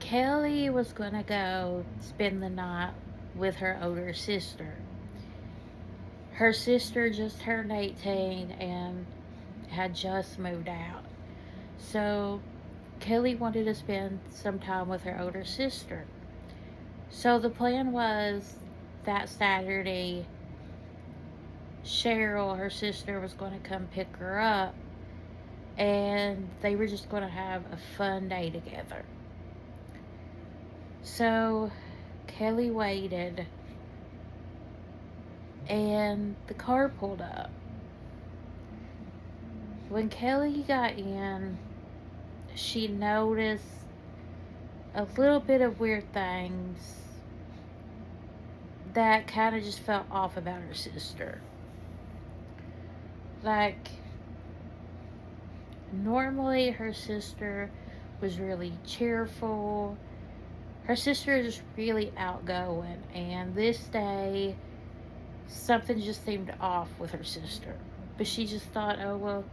Kelly was gonna go spend the night with her older sister. Her sister just turned 18 and had just moved out. So Kelly wanted to spend some time with her older sister. So the plan was that Saturday, Cheryl, her sister, was going to come pick her up and they were just going to have a fun day together. So Kelly waited and the car pulled up. When Kelly got in, she noticed a little bit of weird things that kind of just felt off about her sister. Like, normally her sister was really cheerful. Her sister is just really outgoing, and this day something just seemed off with her sister. But she just thought, oh, well,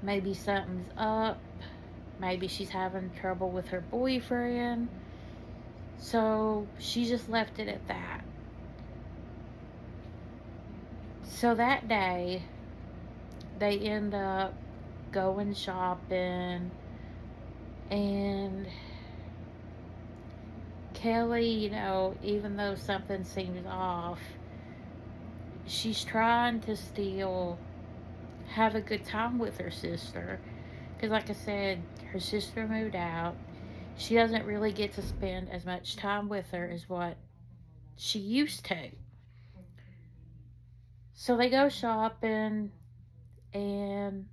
maybe something's up. Maybe she's having trouble with her boyfriend. So she just left it at that. So that day, they end up going shopping, and Kelly, even though something seems off, she's trying to still have a good time with her sister. Because, like I said, her sister moved out. She doesn't really get to spend as much time with her as what she used to. So they go shopping, and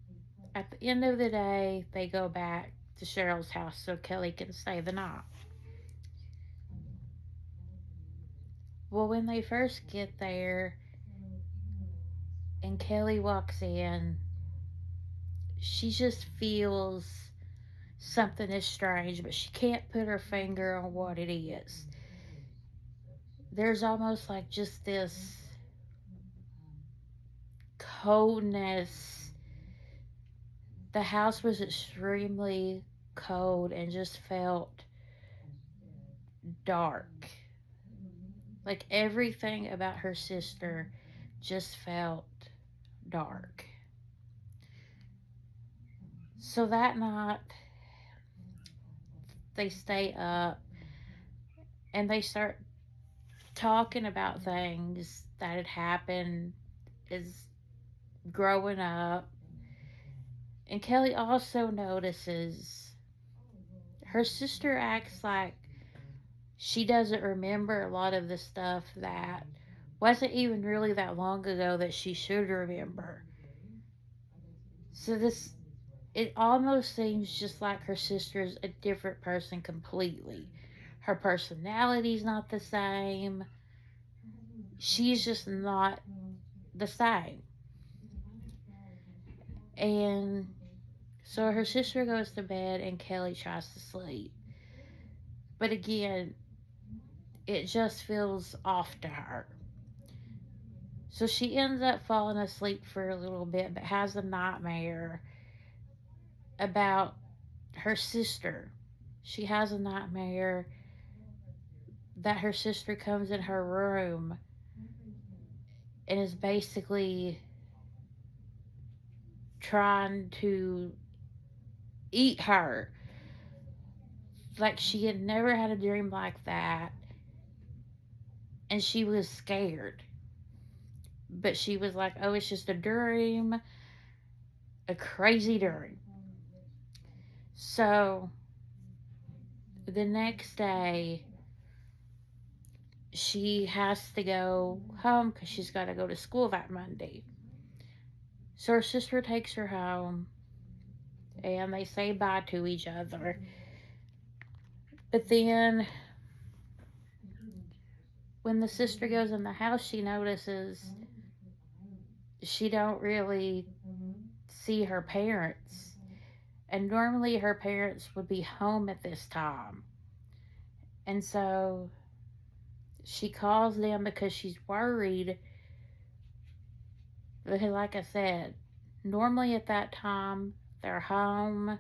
at the end of the day, they go back to Cheryl's house so Kelly can stay the night. Well, when they first get there and Kelly walks in, she just feels something is strange, but she can't put her finger on what it is. There's almost like just this coldness. The house was extremely cold and just felt dark. Like everything about her sister just felt dark. So that night, they stay up and they start talking about things that had happened as growing up. And Kelly also notices her sister acts like she doesn't remember a lot of the stuff that wasn't even really that long ago that she should remember. So it almost seems just like her sister's a different person completely. Her personality's not the same. She's just not the same. And so her sister goes to bed and Kelly tries to sleep. But again, it just feels off to her. So she ends up falling asleep for a little bit, but has a nightmare about her sister. She has a nightmare that her sister comes in her room and is basically trying to eat her. Like she had never had a dream like that, and she was scared. But she was like, oh, it's just a dream, a crazy dream. So the next day, she has to go home because she's got to go to school that Monday. So her sister takes her home and they say bye to each other. But then when the sister goes in the house, she notices she don't really see her parents. And normally her parents would be home at this time. And so she calls them because she's worried. Because, like I said, normally at that time they're home.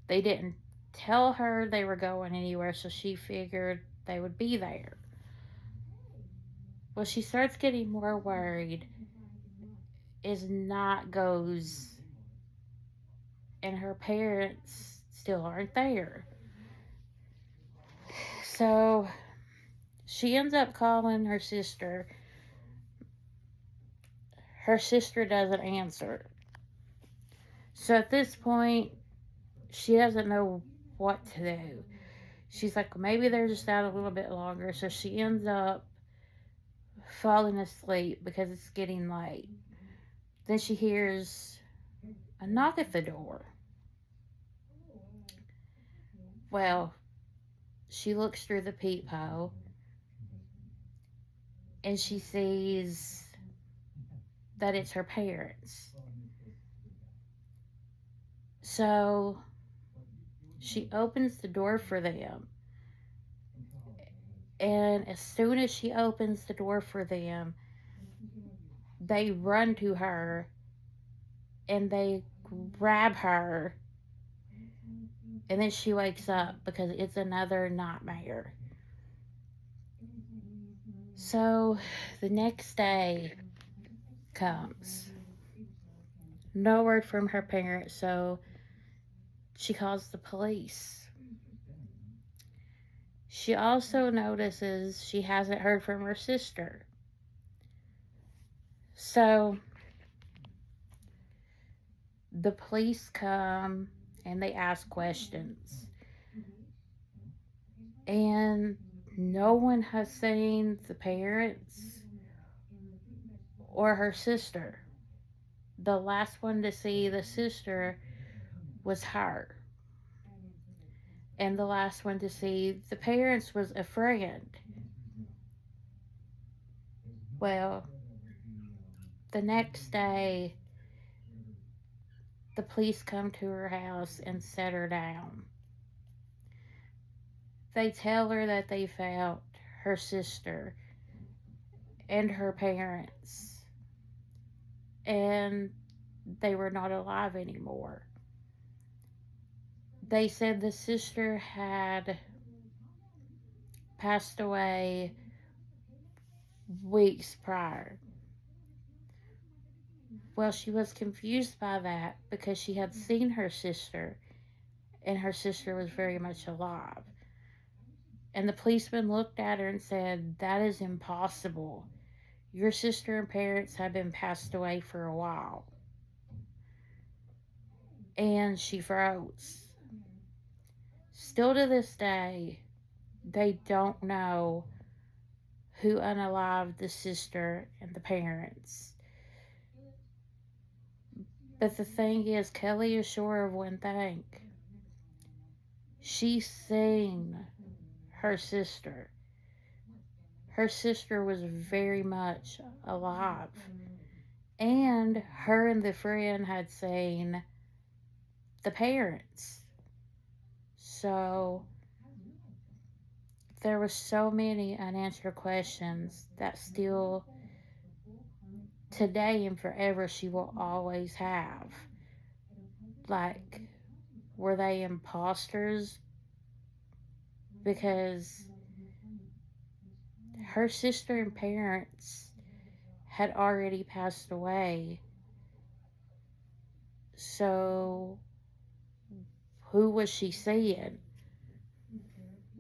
They didn't tell her they were going anywhere, so she figured they would be there. Well, she starts getting more worried as night goes, and her parents still aren't there. So she ends up calling her sister. Her sister doesn't answer. So at this point, she doesn't know what to do. She's like, maybe they're just out a little bit longer. So she ends up falling asleep because it's getting late. Then she hears a knock at the door. Well, she looks through the peephole and she sees that it's her parents. So she opens the door for them. And as soon as she opens the door for them, they run to her and they grab her. And then she wakes up because it's another nightmare. So the next day comes. No word from her parents, so she calls the police. She also notices she hasn't heard from her sister. So the police come and they ask questions. And no one has seen the parents or her sister. The last one to see the sister was her. And the last one to see the parents was a friend. Well, the next day, the police come to her house and set her down. They tell her that they found her sister and her parents, and they were not alive anymore. They said the sister had passed away weeks prior. Well, she was confused by that because she had seen her sister, and her sister was very much alive. And the policeman looked at her and said, "That is impossible. Your sister and parents have been passed away for a while." And she froze. Still to this day, they don't know who unalived the sister and the parents. But the thing is, Kelly is sure of one thing. She seen her sister. Her sister was very much alive. And her and the friend had seen the parents. So there were so many unanswered questions that still today and forever she will always have. Like, were they imposters? Because her sister and parents had already passed away. So who was she seeing?